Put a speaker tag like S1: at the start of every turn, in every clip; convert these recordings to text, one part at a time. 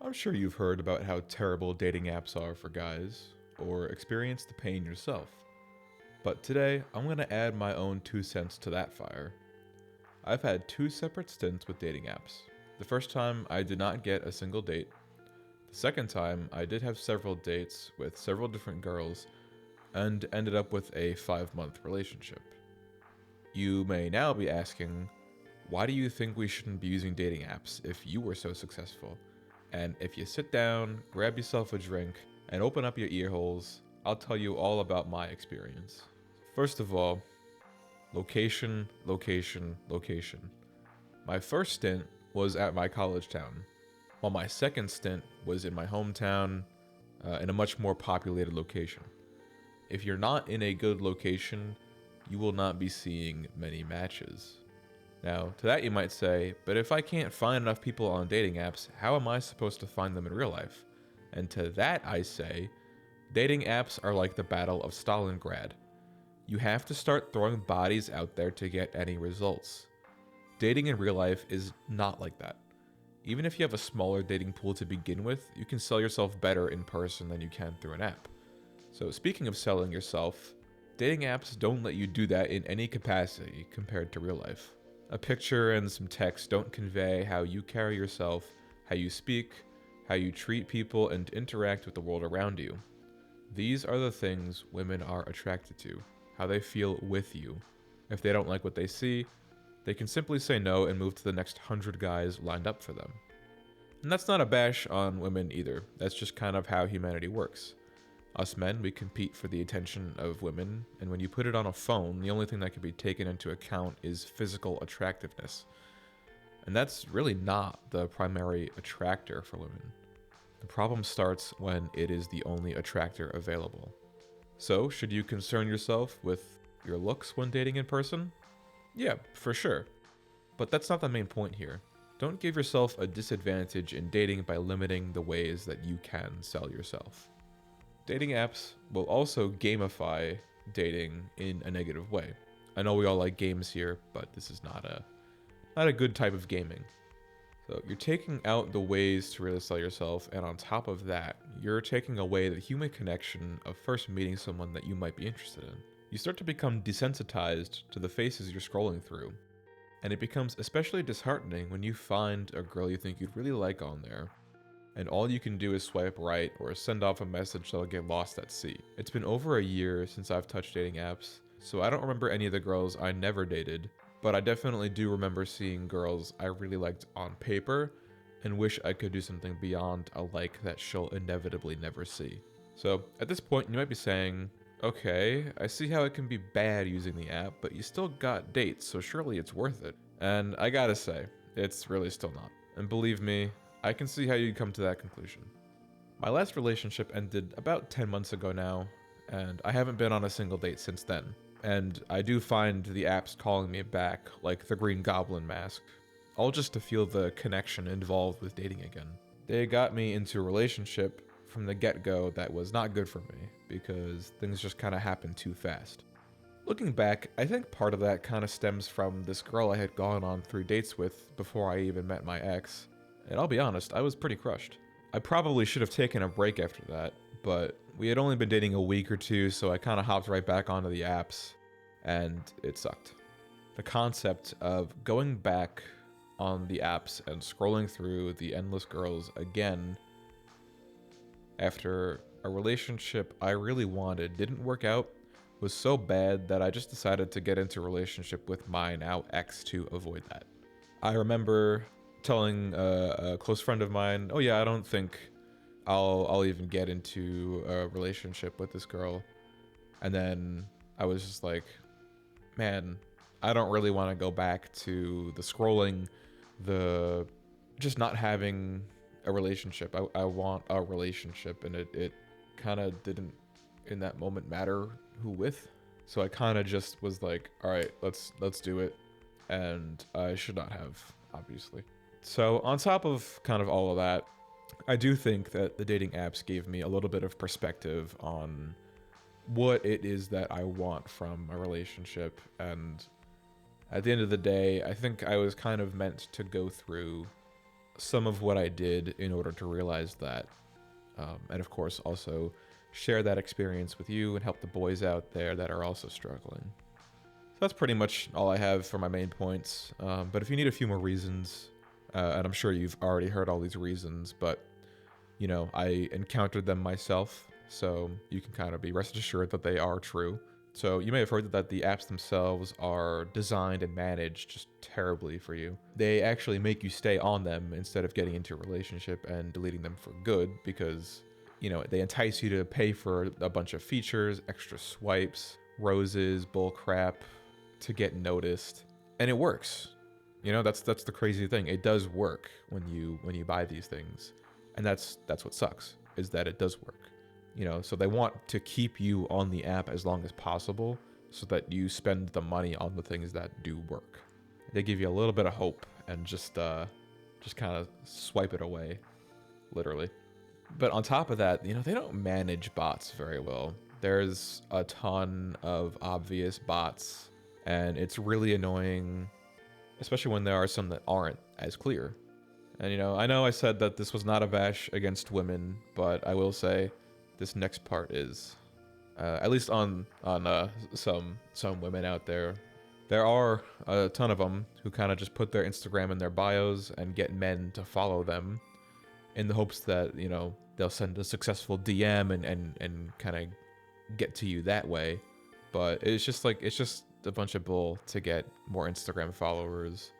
S1: I'm sure you've heard about how terrible dating apps are for guys, or experienced the pain yourself. But today, I'm going to add my own 2 cents to that fire. I've had 2 separate stints with dating apps. The first time, I did not get a single date. The second time, I did have several dates with several different girls and ended up with a 5-month relationship. You may now be asking, why do you think we shouldn't be using dating apps if you were so successful? And if you sit down, grab yourself a drink, and open up your ear holes, I'll tell you all about my experience. First of all, location, location, location. My first stint was at my college town, while my second stint was in my hometown in a much more populated location. If you're not in a good location, you will not be seeing many matches. Now, to that you might say, but if I can't find enough people on dating apps, how am I supposed to find them in real life? And to that I say, dating apps are like the Battle of Stalingrad. You have to start throwing bodies out there to get any results. Dating in real life is not like that. Even if you have a smaller dating pool to begin with, you can sell yourself better in person than you can through an app. So speaking of selling yourself, dating apps don't let you do that in any capacity compared to real life. A picture and some text don't convey how you carry yourself, how you speak, how you treat people, and interact with the world around you. These are the things women are attracted to, how they feel with you. If they don't like what they see, they can simply say no and move to the next 100 guys lined up for them. And that's not a bash on women either, that's just kind of how humanity works. Us men, we compete for the attention of women, and when you put it on a phone, the only thing that can be taken into account is physical attractiveness. And that's really not the primary attractor for women. The problem starts when it is the only attractor available. So, should you concern yourself with your looks when dating in person? Yeah, for sure. But that's not the main point here. Don't give yourself a disadvantage in dating by limiting the ways that you can sell yourself. Dating apps will also gamify dating in a negative way. I know we all like games here, but this is not a good type of gaming. So you're taking out the ways to really sell yourself, and on top of that, you're taking away the human connection of first meeting someone that you might be interested in. You start to become desensitized to the faces you're scrolling through, and it becomes especially disheartening when you find a girl you think you'd really like on there, and all you can do is swipe right or send off a message that'll get lost at sea. It's been over a year since I've touched dating apps, so I don't remember any of the girls I never dated, but I definitely do remember seeing girls I really liked on paper and wish I could do something beyond a like that she'll inevitably never see. So at this point, you might be saying, okay, I see how it can be bad using the app, but you still got dates, so surely it's worth it. And I gotta say, it's really still not. And believe me, I can see how you'd come to that conclusion. My last relationship ended about 10 months ago now, and I haven't been on a single date since then. And I do find the apps calling me back like the Green Goblin mask, all just to feel the connection involved with dating again. They got me into a relationship from the get-go that was not good for me, because things just kind of happened too fast. Looking back, I think part of that kind of stems from this girl I had gone on 3 dates with before I even met my ex. And I'll be honest, I was pretty crushed. I probably should have taken a break after that, but we had only been dating a week or two, so I kind of hopped right back onto the apps, and it sucked. The concept of going back on the apps and scrolling through the endless girls again after a relationship I really wanted didn't work out was so bad that I just decided to get into a relationship with my now ex to avoid that. I remember telling a close friend of mine, "Oh yeah, I don't think I'll even get into a relationship with this girl." And then I was just like, "Man, I don't really want to go back to the scrolling, the just not having a relationship. I want a relationship," and it kind of didn't in that moment matter who with. So I kind of just was like, "All right, let's do it," and I should not have, obviously. So, on top of kind of all of that, I do think that the dating apps gave me a little bit of perspective on what it is that I want from a relationship. And at the end of the day, I think I was kind of meant to go through some of what I did in order to realize that. And of course, also share that experience with you and help the boys out there that are also struggling. So that's pretty much all I have for my main points. But if you need a few more reasons, and I'm sure you've already heard all these reasons, but you know, I encountered them myself, so you can kind of be rest assured that they are true. So you may have heard that the apps themselves are designed and managed just terribly for you. They actually make you stay on them instead of getting into a relationship and deleting them for good because, you know, they entice you to pay for a bunch of features, extra swipes, roses, bull crap to get noticed. And it works. You know, that's the crazy thing. It does work when you buy these things. And that's what sucks, is that it does work. You know, so they want to keep you on the app as long as possible so that you spend the money on the things that do work. They give you a little bit of hope and just kind of swipe it away, literally. But on top of that, you know, they don't manage bots very well. There's a ton of obvious bots, and it's really annoying, especially when there are some that aren't as clear. And you know I said that this was not a bash against women, but I will say this next part is, at least on some women out there. There are a ton of them who kind of just put their Instagram in their bios and get men to follow them in the hopes that, you know, they'll send a successful DM and kind of get to you that way. But it's just a bunch of bull to get more Instagram followers.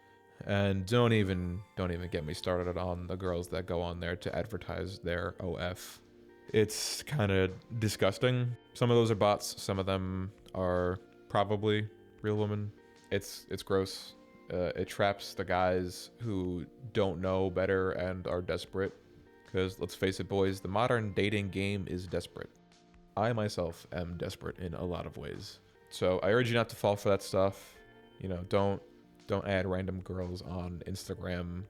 S1: And don't even get me started on the girls that go on there to advertise their OF. It's kind of disgusting. Some of those are bots. Some of them are probably real women. It's gross. It traps the guys who don't know better and are desperate. Because let's face it, boys, the modern dating game is desperate. I myself am desperate in a lot of ways. So I urge you not to fall for that stuff. You know, don't add random girls on Instagram,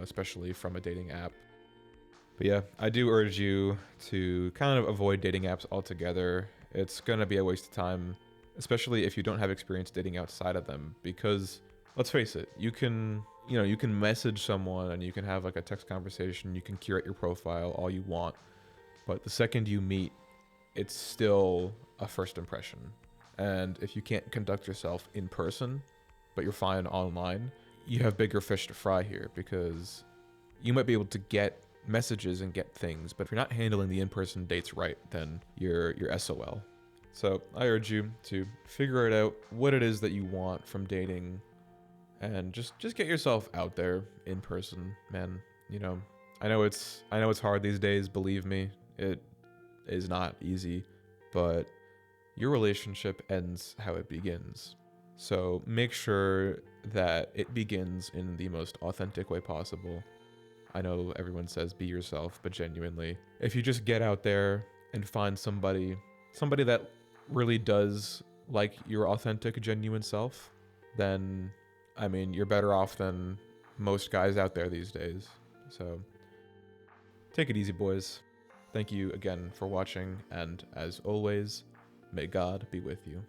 S1: especially from a dating app. But yeah, I do urge you to kind of avoid dating apps altogether. It's going to be a waste of time, especially if you don't have experience dating outside of them, because let's face it, you can message someone and you can have like a text conversation, you can curate your profile all you want, but the second you meet, it's still a first impression. And if you can't conduct yourself in person, but you're fine online, you have bigger fish to fry here, because you might be able to get messages and get things, but if you're not handling the in-person dates right, then you're SOL. So I urge you to figure it out, what it is that you want from dating, and just get yourself out there in person, man. You know, I know it's hard these days, believe me. It is not easy, but your relationship ends how it begins. So make sure that it begins in the most authentic way possible. I know everyone says be yourself, but genuinely, if you just get out there and find somebody that really does like your authentic, genuine self, then, I mean, you're better off than most guys out there these days. So take it easy, boys. Thank you again for watching, and as always, may God be with you.